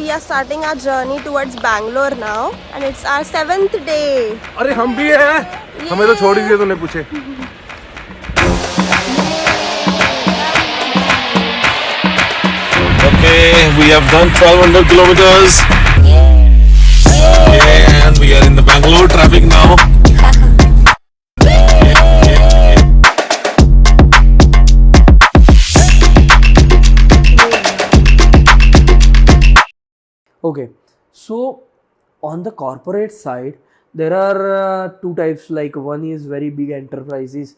we are starting our journey towards Bangalore now, and it's our 7th day. अरे हम भी हैं, हमें तो छोड़ ही दिया तूने पूछे. Okay, we have done 1200 kilometers. Okay, and we are in the Bangalore traffic now. Okay, so on the corporate side, there are two types. Like one is very big enterprises,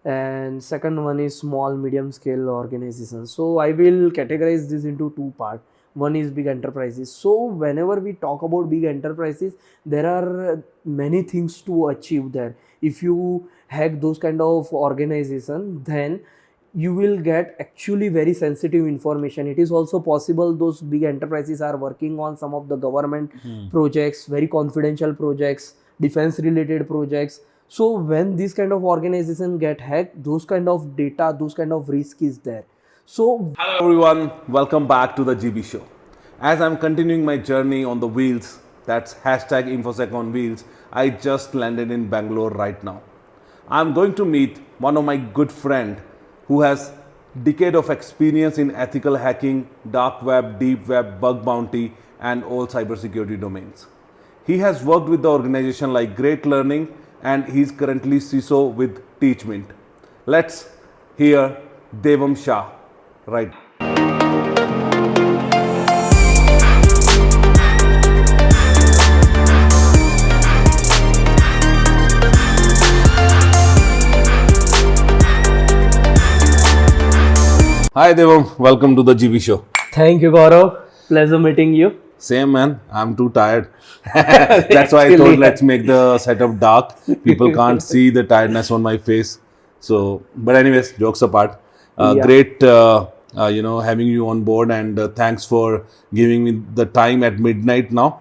and second one is small, medium scale organizations. So I will categorize this into two parts. One is big enterprises. So whenever we talk about big enterprises, there are many things to achieve there. If you hack those kind of organization, then you will get actually very sensitive information. It is also possible those big enterprises are working on some of the government projects, very confidential projects, defense related projects. So when this kind of organization get hacked, those kind of data, those kind of risk is there. So Hello everyone, welcome back to the GB Show. As I'm continuing my journey on the wheels, that's hashtag InfoSec on wheels, I just landed in Bangalore right now. I'm going to meet one of my good friend who has decade of experience in ethical hacking, dark web, deep web, bug bounty, and all cybersecurity domains. He has worked with the organization like Great Learning, and he's currently CISO with Teachmint. Let's hear Devam Shah. Right. Hi Devam, welcome to the GB Show. thank you, Gaurav. Pleasure meeting you. Same man, I'm too tired. That's why I thought let's make the setup dark. People can't see the tiredness on my face. So, but anyways, jokes apart. Great, having you on board, and thanks for giving me the time at midnight now.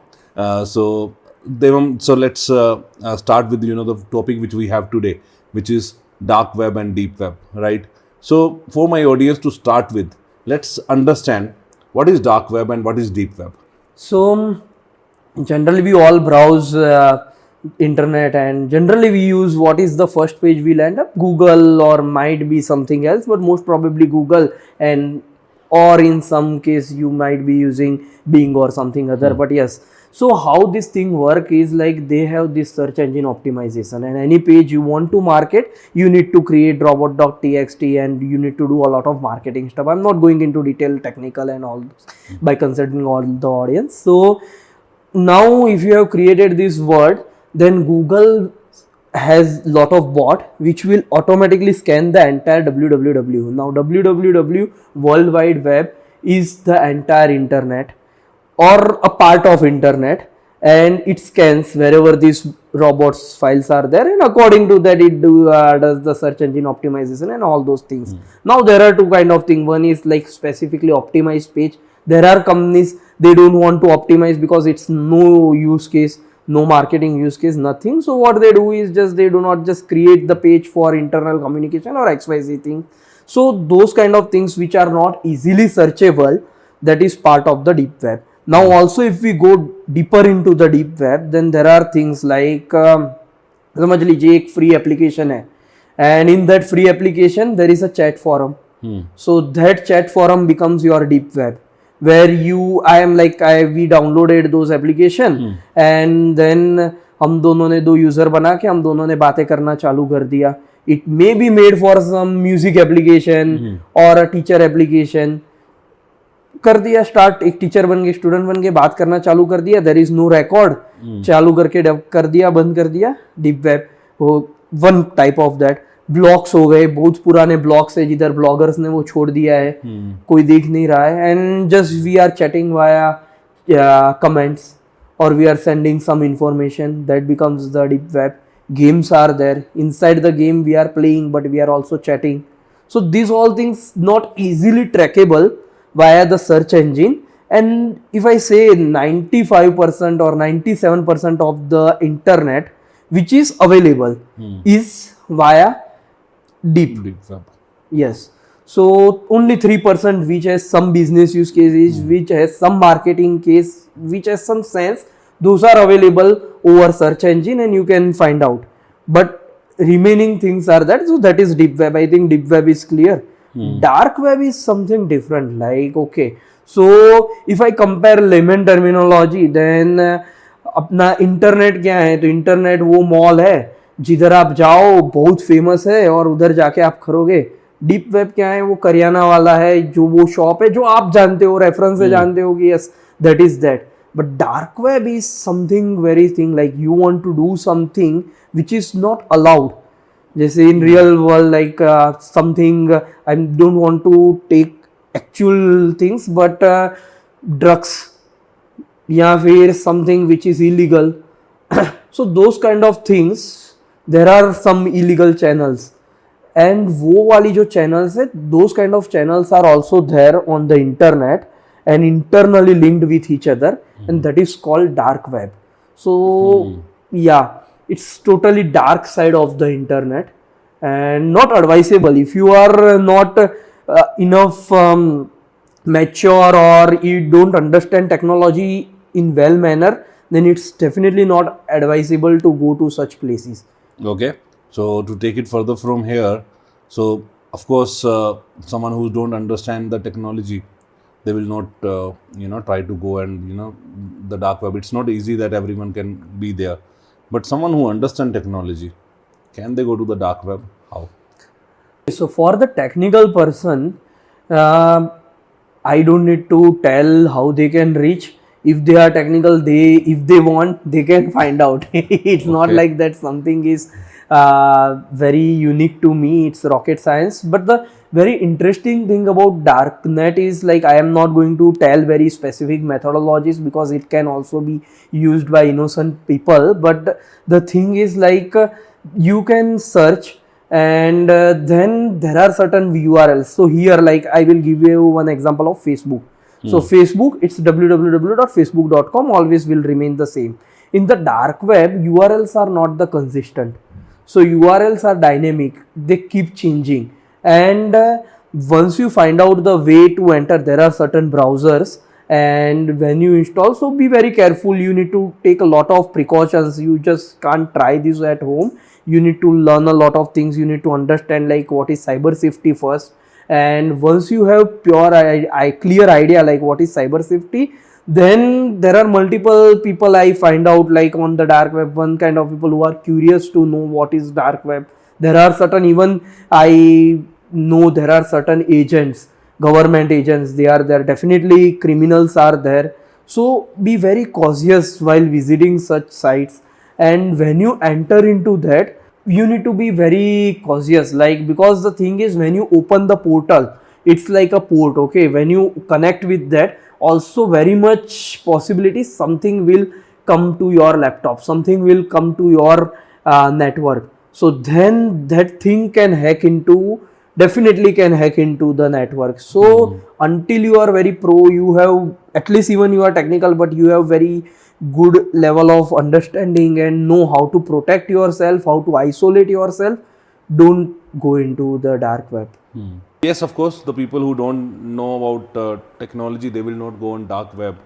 So, Devam, so let's start with the topic which we have today, which is dark web and deep web, right? So, for my audience to start with, let's understand what is dark web and what is deep web. So generally we all browse internet, and generally we use what is the first page we land up, Google, or might be something else, but most probably Google, and or in some case you might be using Bing or something other. But yes, so how this thing work is like they have this search engine optimization, and any page you want to market, you need to create robot.txt and you need to do a lot of marketing stuff. I'm not going into detail technical and all this by considering all the audience. So now if you have created this word, then Google has lot of bot which will automatically scan the entire www. Now www, World Wide Web, is the entire internet or a part of internet, and it scans wherever these robots files are there, and according to that it does the search engine optimization and all those things. Now there are two kind of thing. One is like specifically optimized page. There are companies, they don't want to optimize because it's no use case, no marketing use case, nothing. So what they do is just they do not just create the page for internal communication or XYZ thing. So those kind of things which are not easily searchable, that is part of the deep web. Now also if we go deeper into the deep web, then there are things like समझ लीजिए एक free application है, and in that free application there is a chat forum. So that chat forum becomes your deep web, where we downloaded those application, and then हम दोनों ने दो user बना के हम दोनों ने बातें करना चालू कर दिया. It may be made for some music application or a teacher application. कर दिया स्टार्ट, एक टीचर बन गए, स्टूडेंट बन गए, बात करना चालू कर दिया, देयर इज नो रिकॉर्ड, चालू करके कर दिया, बंद कर दिया, डीप वेब. वो one type of that. Blogs हो गए, बहुत पुराने ब्लॉग्स है जिधर ब्लॉगर्स ने वो छोड़ दिया है, कोई देख नहीं रहा है, and just we are chatting via comments और we are sending some information, that becomes the deep web. Games are there, inside the game we are playing but we are also chatting. So these all things not easily trackable via the search engine, and if I say 95% or 97% of the internet which is available is via deep Deep web. Yes. So only 3% which has some business use cases, which has some marketing case, which has some sense, those are available over search engine and you can find out. But remaining things are that, so that is deep web. I think deep web is clear. Dark web is something different. Like, okay, so if I compare layman terminology, then अपना internet क्या है? तो internet वो mall है जिधर आप जाओ, बहुत फेमस है और उधर जाके आप खरोगे. डीप वेब क्या है? वो करियाना वाला है, जो वो शॉप है जो आप जानते हो, रेफरेंस से जानते हो कि yes that is that. But dark web is something very thing, like you want to do something which is not allowed. जैसे in real world, like something I don't want to take actual things, but drugs या फिर something which is illegal. So those kind of things, there are some illegal channels, and वो वाली जो channels है, those kind of channels are also there on the internet and internally linked with each other, and that is called dark web. So yeah, it's totally dark side of the internet and not advisable if you are not enough mature or you don't understand technology in well manner, then it's definitely not advisable to go to such places. Okay, so to take it further from here, so of course someone who don't understand the technology, they will not try to go and the dark web. It's not easy that everyone can be there, but someone who understand technology, can they go to the dark web? How? So for the technical person, I don't need to tell how they can reach. If they are technical, if they want, they can find out. It's not like that something is very unique to me. It's rocket science. But the very interesting thing about darknet is, like, I am not going to tell very specific methodologies because it can also be used by innocent people. But the thing is, like, you can search and then there are certain URLs. So here, like, I will give you one example of Facebook. So Facebook, it's www.facebook.com, always will remain the same. In the dark web, URLs are not the consistent. So URLs are dynamic, they keep changing. And once you find out the way to enter, there are certain browsers, and when you install, so be very careful. You need to take a lot of precautions. You just can't try this at home. You need to learn a lot of things. You need to understand, like, what is cyber safety first. And once you have clear idea like what is cyber safety, then there are multiple people I find out, like, on the dark web. One kind of people who are curious to know what is dark web. There are certain, even I know there are certain agents, government agents, they are there. Definitely criminals are there. So be very cautious while visiting such sites. And when you enter into that, you need to be very cautious, like, because the thing is, when you open the portal, it's like a port. Okay, when you connect with that, also very much possibility something will come to your laptop, something will come to your network. So then that thing can definitely can hack into the network. So until you are very pro, you have, at least even you are technical, but you have very good level of understanding and know how to protect yourself, how to isolate yourself, don't go into the dark web. Yes, of course, the people who don't know about technology, they will not go on dark web.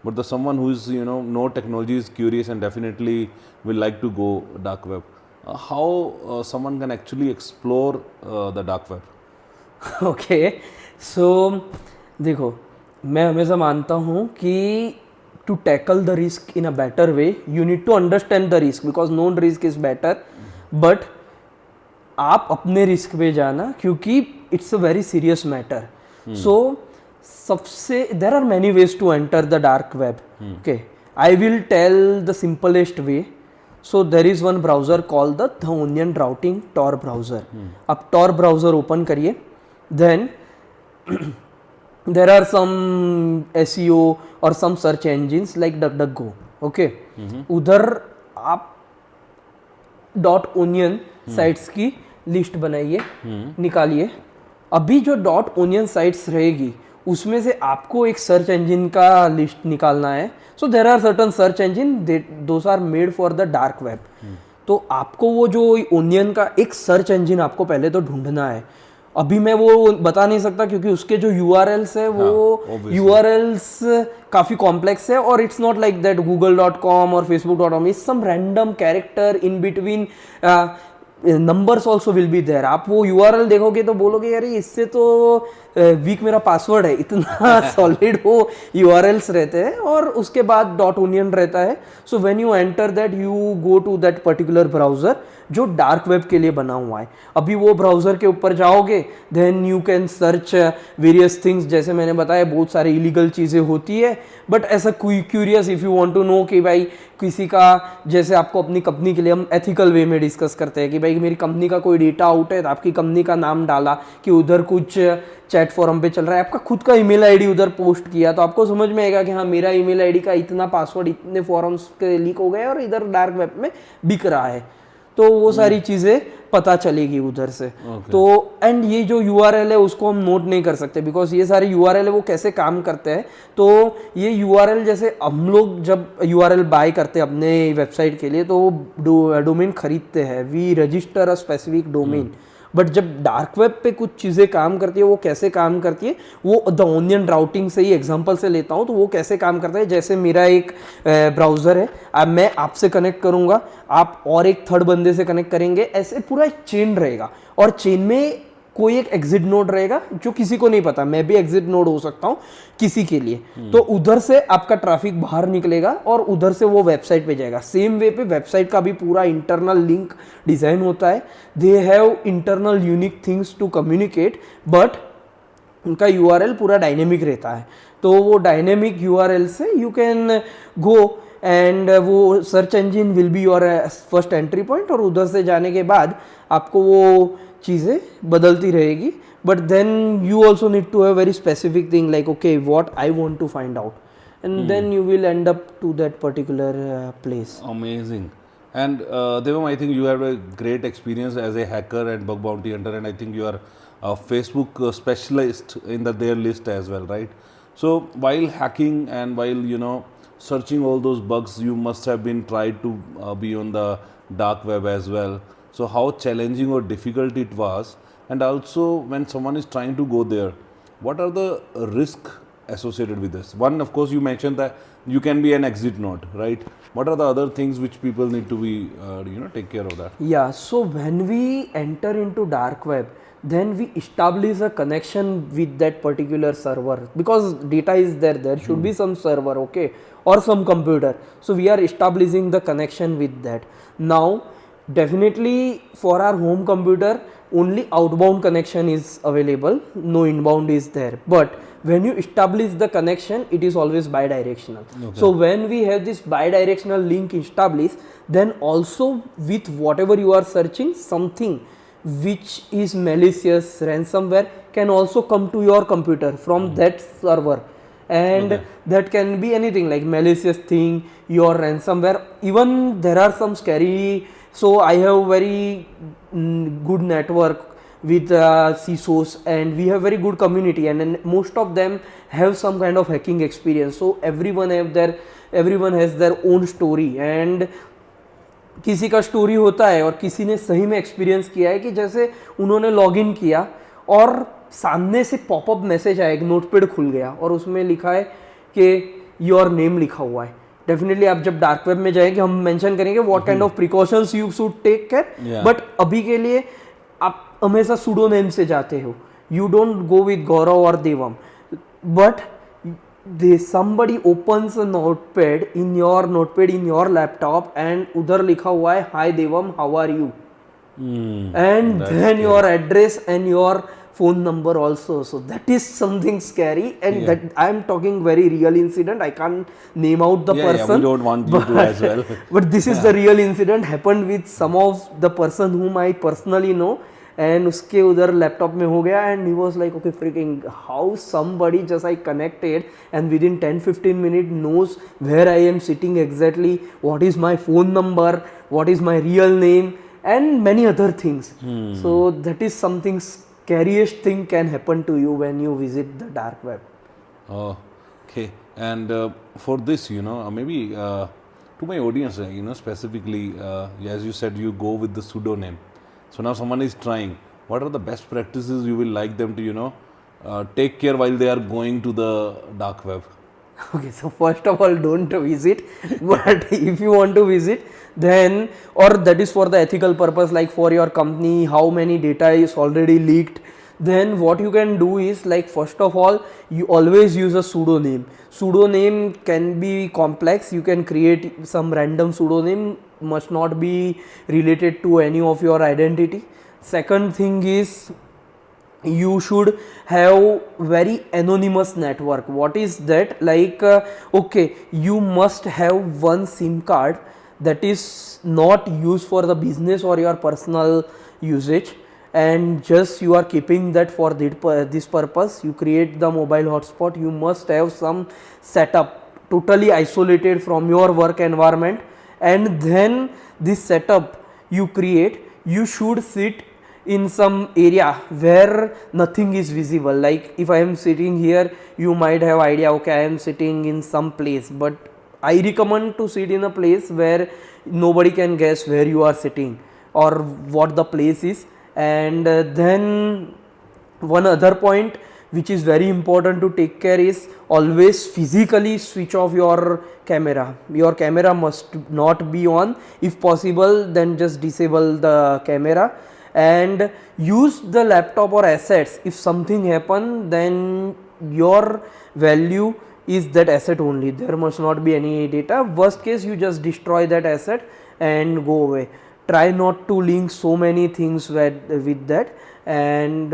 But the someone who is, know technology, is curious and definitely will like to go dark web. How someone can actually explore the dark web? Okay, so देखो, मैं हमेशा मानता हूँ कि to tackle the risk in a better way, you need to understand the risk, because known risk is better. But आप अपने risk पे जाना, क्योंकि it's a very serious matter. So सबसे, there are many ways to enter the dark web. Okay, I will tell the simplest way. So there is one browser called the Onion Routing Tor browser. आप Tor browser open करिए, then there are some SEO or some search engines like DuckDuckGo. Okay, उधर आप .onion sites की list बनाइए, निकालिए. अभी जो .onion sites रहेगी, उसमें से आपको एक सर्च इंजन का लिस्ट निकालना है. So there are certain search engine, those are made for the dark web. तो आपको वो जो ओनियन का एक सर्च इंजन आपको पहले तो ढूंढना है. अभी मैं वो बता नहीं सकता क्योंकि उसके जो URLs है वो obviously. URLs काफी कॉम्प्लेक्स है और it's not like that google.com और facebook.com is some random character in between numbers also will be there. आप वो URL देखोगे तो बोलोगे यार इससे तो वीक मेरा पासवर्ड है, इतना सॉलिड वो URLs रहते हैं। और उसके बाद .onion रहता है। So when you enter that you go to that particular browser जो डार्क वेब के लिए बना हुआ है। अभी वो ब्राउजर के ऊपर जाओगे then you can search various things, जैसे मैंने बताया बहुत सारी इलीगल चीज़ें होती है, बट ऐसा curious if you want to know कि भाई किसी का, जैसे आपको अपनी कंपनी के लिए हम एथिकल वे में डिस्कस करते हैं कि भाई मेरी कंपनी का कोई डेटा आउट है तो आपकी कंपनी का नाम डाला कि उधर कुछ चैट फोरम पे चल रहा है, आपका खुद का ईमेल आईडी उधर पोस्ट किया तो आपको समझ में आएगा कि हाँ मेरा ईमेल आईडी का इतना पासवर्ड इतने फोरम्स के लीक हो गए और इधर डार्क वेब में बिक रहा है, तो वो सारी चीज़ें पता चलेगी उधर से। तो एंड ये जो URL है उसको हम नोट नहीं कर सकते बिकॉज ये सारे URL है वो कैसे काम करते हैं। तो ये URL जैसे हम लोग जब URL बाय करते हैं अपने वेबसाइट के लिए तो वो डोमेन खरीदते हैं, we register a specific domain. But जब डार्क वेब पे कुछ चीज़ें काम करती है वो कैसे काम करती है वो द ओनियन राउटिंग से ही एग्जांपल से लेता हूँ। तो वो कैसे काम करता है, जैसे मेरा एक ब्राउज़र है, अब मैं आपसे कनेक्ट करूँगा, आप और एक थर्ड बंदे से कनेक्ट करेंगे, ऐसे पूरा एक चेन रहेगा और चेन में कोई एक एग्जिट नोड रहेगा जो किसी को नहीं पता, मैं भी एग्जिट नोड हो सकता हूँ किसी के लिए। तो उधर से आपका ट्रैफिक बाहर निकलेगा और उधर से वो वेबसाइट पे जाएगा। सेम वे पे वेबसाइट का भी पूरा इंटरनल लिंक डिजाइन होता है, they have internal unique things to communicate, but उनका URL पूरा डायनेमिक रहता है। तो वो डायनेमिक URL से यू कैन गो एंड वो search engine will be your first entry point और उधर से जाने के बाद आपको वो चीज़ें बदलती रहेगी। But then you also need to have very specific thing like okay what I want to find out and then you will end up to that particular place. Amazing. And Devam, I think you have a great experience as a hacker and bug bounty hunter, and I think you are a Facebook specialist in their list as well, right? So while hacking and while searching all those bugs, you must have been tried to be on the dark web as well. So how challenging or difficult it was, and also when someone is trying to go there, what are the risks associated with this? One, of course, you mentioned that you can be an exit node, right? What are the other things which people need to be, take care of that? Yeah, so when we enter into dark web, then we establish a connection with that particular server because data is there. There should be some server, okay, or some computer. So we are establishing the connection with that. Now, definitely for our home computer, only outbound connection is available, no inbound is there. But when you establish the connection, it is always bidirectional. Okay. So when we have this bidirectional link established, then also with whatever you are searching, something which is malicious, ransomware can also come to your computer from that server. And that can be anything like malicious thing, your ransomware. Even there are some scary. So I have very good network with CISOs and we have very good community, and then most of them have some kind of hacking experience. So everyone has their own story, and किसी का story होता है और किसी ने सही में experience किया है कि जैसे उन्होंने लॉगिन किया और सामने से पॉपअप मैसेज आया, एक नोटपैड खुल गया और उसमें लिखा है कि योर नेम लिखा हुआ है। डेफिनेटली आप जब डार्क वेब में जाएंगे हम मेंशन करेंगे what kind of precautions you should take care, but अभी के लिए आप हमेशा सूडो नेम से जाते हो, यू डोंट गो विद गौरव और देवम, but somebody opens a notepad in your laptop and उधर लिखा हुआ है hi devam how are you, and then your address and your phone number also. So that is something scary, and that I am talking very real incident. I can't name out the person. Yeah, we don't want you to as well. But this is the real incident happened with some of the person whom I personally know, and उसके उधर laptop में हो गया and he was like okay freaking how somebody just I connected and within 10-15 minutes knows where I am sitting exactly, what is my phone number, what is my real name and many other things. So that is something scariest thing can happen to you when you visit the dark web. Oh, okay. And for this, maybe to my audience, specifically, as you said, you go with the pseudonym. So now someone is trying. what are the best practices you will like them to take care while they are going to the dark web? Okay, so first of all, don't visit. But if you want to visit, then, or that is for the ethical purpose, like for your company, how many data is already leaked, then what you can do is, like, first of all, you always use a pseudonym. Pseudonym can be complex. You can create some random pseudonym, must not be related to any of your identity. Second thing is, you should have very anonymous network. What is that? Like, okay, you must have one SIM card that is not used for the business or your personal usage, and just you are keeping that for this purpose. You create the mobile hotspot. You must have some setup totally isolated from your work environment, and then this setup you create, you should sit in some area where nothing is visible. Like, if I am sitting here, you might have idea, okay, I am sitting in some place, but I recommend to sit in a place where nobody can guess where you are sitting or what the place is. And then one other point which is very important to take care is, always physically switch off your camera. Your camera must not be on. If possible, then just disable the camera and use the laptop or assets. If something happen, then your value is that asset only. There must not be any data. Worst case, you just destroy that asset and go away. Try not to link so many things with that. And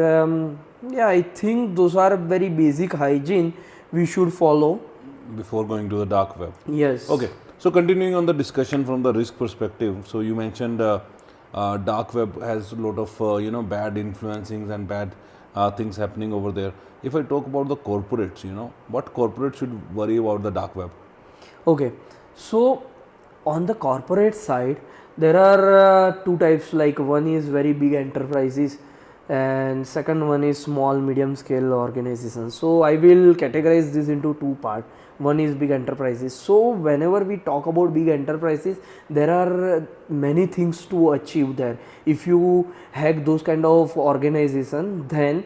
yeah, I think those are very basic hygiene we should follow Before going to the dark web. Yes. Okay. So continuing on the discussion from the risk perspective, so you mentioned dark web has a lot of bad influencings and bad things happening over there. If I talk about the corporates, what corporates should worry about the dark web? Okay, so on the corporate side, there are two types. Like, one is very big enterprises, and second one is small medium scale organizations. So I will categorize this into two parts. One is big enterprises. So whenever we talk about big enterprises, there are many things to achieve there. If you hack those kind of organization, then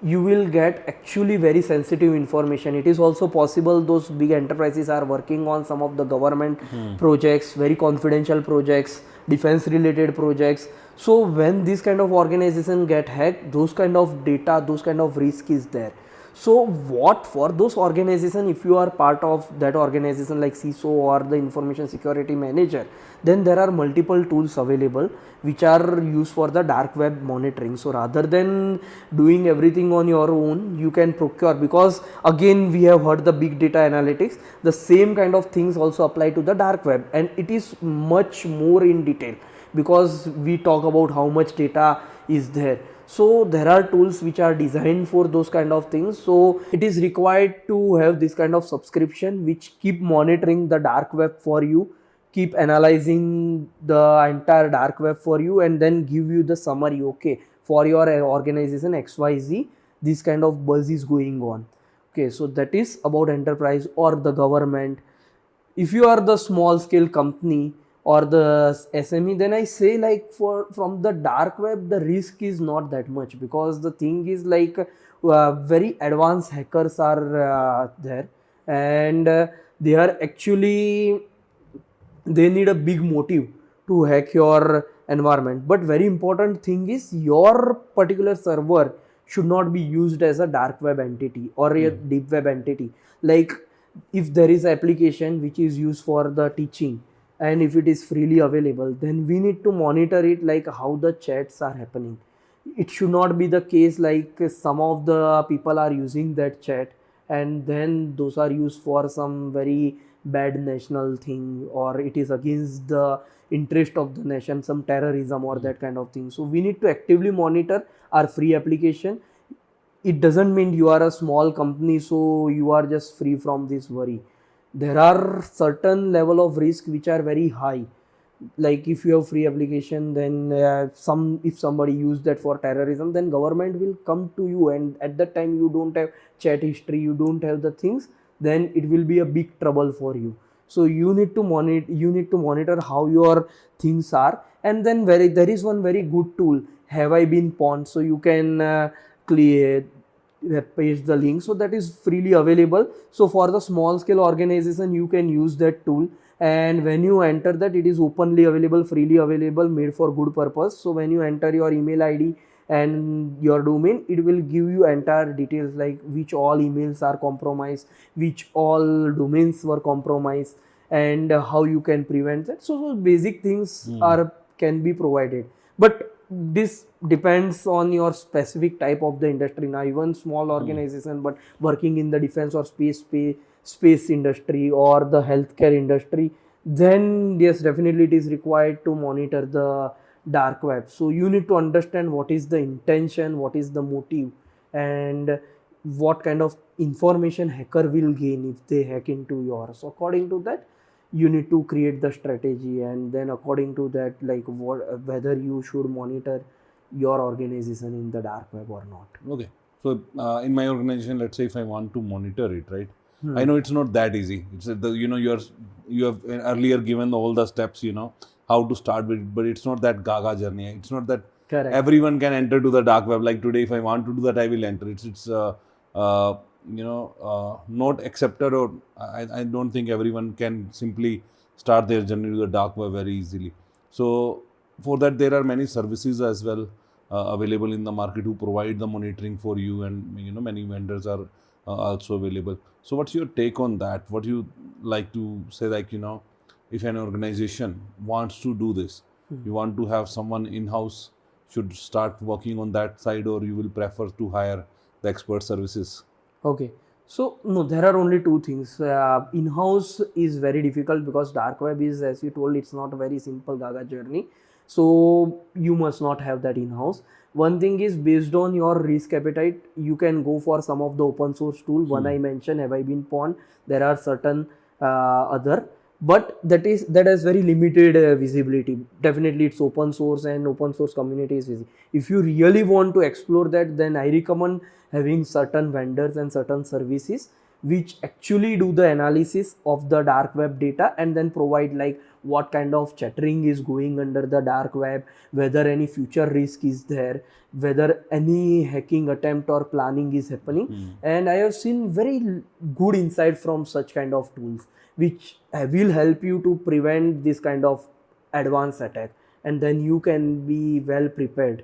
you will get actually very sensitive information. It is also possible those big enterprises are working on some of the government projects, very confidential projects, defense related projects. So when this kind of organization get hacked, those kind of data, those kind of risk is there. So what for those organization, if you are part of that organization like CISO or the information security manager, then there are multiple tools available which are used for the dark web monitoring. So rather than doing everything on your own, you can procure, because again we have heard the big data analytics, the same kind of things also apply to the dark web, and it is much more in detail because we talk about how much data is there. So there are tools which are designed for those kind of things. So it is required to have this kind of subscription which keep monitoring the dark web for you, keep analyzing the entire dark web for you, and then give you the summary. Okay, for your organization XYZ, this kind of buzz is going on. Okay, so that is about enterprise or the government. If you are the small scale company or the SME, then I say, like, from the dark web, the risk is not that much, because the thing is, like, very advanced hackers are there, and they are actually, they need a big motive to hack your environment. But very important thing is, your particular server should not be used as a dark web entity or a deep web entity. Like, if there is application which is used for the teaching, and if it is freely available, then we need to monitor it, like how the chats are happening. It should not be the case like some of the people are using that chat and then those are used for some very bad national thing, or it is against the interest of the nation, some terrorism or that kind of thing. So we need to actively monitor our free application. It doesn't mean you are a small company so you are just free from this worry. There are certain level of risk which are very high. Like, if you have free application, then if somebody use that for terrorism, then government will come to you, and at that time you don't have chat history, you don't have the things, then it will be a big trouble for you. So you need to monitor how your things are. And then there is one very good tool, have I been pawned, so you can clear paste the link, so that is freely available. So for the small scale organization you can use that tool, and when you enter that, it is openly available, freely available, made for good purpose. So when you enter your email ID and your domain, it will give you entire details like which all emails are compromised, which all domains were compromised, and how you can prevent that. So basic things are can be provided, but this depends on your specific type of the industry. Now even small organization but working in the defense or space industry or the healthcare industry, then yes, definitely it is required to monitor the dark web. So you need to understand what is the intention, what is the motive, and what kind of information hacker will gain if they hack into yours. So according to that, you need to create the strategy, and then according to that, like whether you should monitor your organization in the dark web or not. Okay. So in my organization, let's say if I want to monitor it, right? I know it's not that easy. It's you have earlier given all the steps, how to start with it, but it's not that gaga journey. It's not that Correct. everyone can enter to the dark web. Like today, if I want to do that, I will enter. It's not accepted, or I don't think everyone can simply start their journey to the dark web very easily. So for that, there are many services as well available in the market who provide the monitoring for you, and many vendors are also available. So what's your take on that? What you like to say, like if an organization wants to do this, you want to have someone in-house, should start working on that side, or you will prefer to hire the expert services? Okay, so no, there are only two things. In-house is very difficult because dark web is, as you told, it's not a very simple gaga journey. So you must not have that in-house. One thing is, based on your risk appetite, you can go for some of the open source tool. One I mentioned, Have I Been Pawned? There are certain other, but that has very limited visibility. Definitely it's open source, and open source community is easy. If you really want to explore that, then I recommend having certain vendors and certain services which actually do the analysis of the dark web data, and then provide like what kind of chattering is going under the dark web, whether any future risk is there, whether any hacking attempt or planning is happening. And I have seen very good insight from such kind of tools, which will help you to prevent this kind of advanced attack, and then you can be well prepared.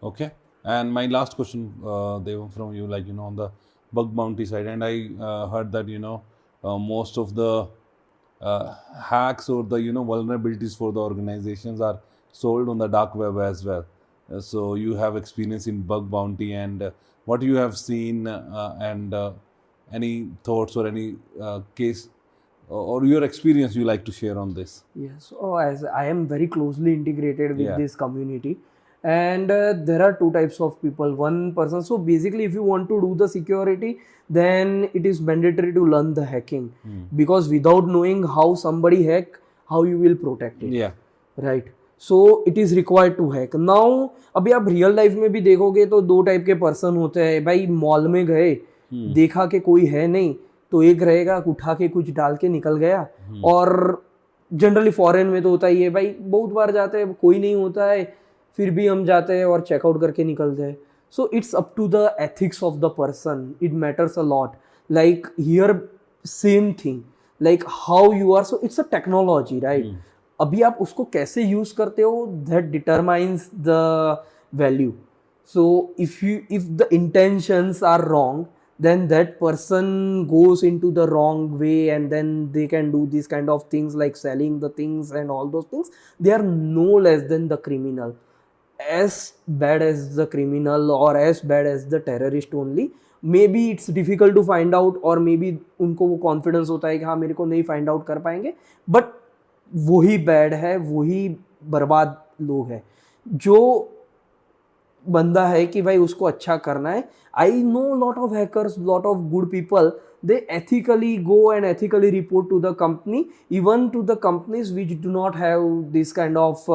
Okay. And my last question, Devam, from you, like on the bug bounty side, and I heard that most of the hacks or the vulnerabilities for the organizations are sold on the dark web as well. So you have experience in bug bounty, and what you have seen, and any thoughts or any case or your experience you like to share on this? Yes, so as I am very closely integrated with Yeah. this community, and there are two types of people. One person, so basically, if you want to do the security, then it is mandatory to learn the hacking, because without knowing how somebody hack, how you will protect it, Yeah. right? So it is required to hack. Now अभी आप real life में भी देखोगे तो दो type के person होते हैं भाई. मॉल में गए, देखा कि कोई है नहीं, तो एक रहेगा उठा के कुछ डाल के निकल गया. और जनरली फॉरेन में तो होता ही है भाई, बहुत बार जाते हैं कोई नहीं होता है, फिर भी हम जाते हैं और चेकआउट करके निकलते हैं. So it's up to the ethics of the person, it matters a lot. Like here same thing, like how you are. So it's a technology, right? अभी आप उसको कैसे यूज करते हो, that determines the value. So if the intentions are wrong, then that person goes into the wrong way, and then they can do these kind of things like selling the things and all those things. They are no less than the criminal, as bad as the criminal or as bad as the terrorist only. Maybe it's difficult to find out, or maybe उनको वो confidence होता है कि हाँ मेरे को नहीं find out कर पाएंगे, but वही bad है, वही बर्बाद लोग है. जो बंदा है कि भाई उसको अच्छा करना है. I know lot of hackers, lot of good people, they ethically go and ethically report to the company, even to the companies which do not have this kind of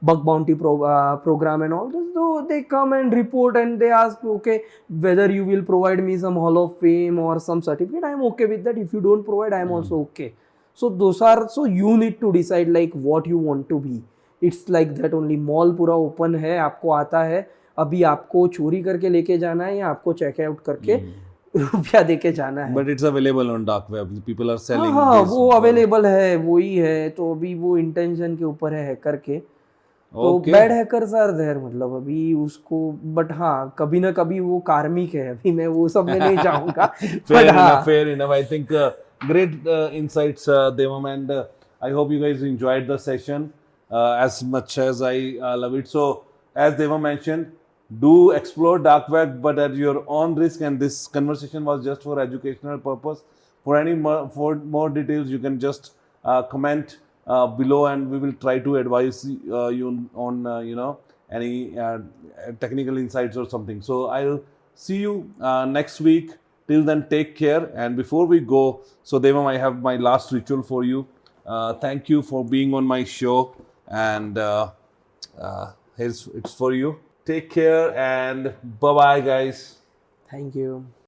bug bounty program and all this. So they come and report, and they ask, okay, whether you will provide me some hall of fame or some certificate. I am okay with that. If you don't provide, I am also okay. So those are, so you need to decide like what you want to be. It's like that only. Mall पूरा open है, आपको आता है, अभी आपको चोरी करके लेके जाना है या आपको चेकआउट करके रुपया देके जाना है. But it's available on dark web. People are selling. हाँ these- वो अवेलेबल है, वही है. तो अभी वो इंटेंशन के ऊपर है हैकर के. तो Okay. Bad hackers are there, मतलब अभी उसको. बट हाँ कभी ना कभी वो कार्मिक है, अभी मैं वो सब में नहीं जाऊंगा. Fair But हाँ, enough, fair enough. I think great insights, Devam, and I hope you guys enjoyed the session as much as I love it. So, as Devam mentioned, do explore dark web, but at your own risk. And this conversation was just for educational purpose. For any more details, you can just comment below, and we will try to advise you on any technical insights or something. So I'll see you next week. Till then, take care. And before we go, so Devam, I have my last ritual for you. Thank you for being on my show, and it's for you. Take care and bye bye, guys. thank you.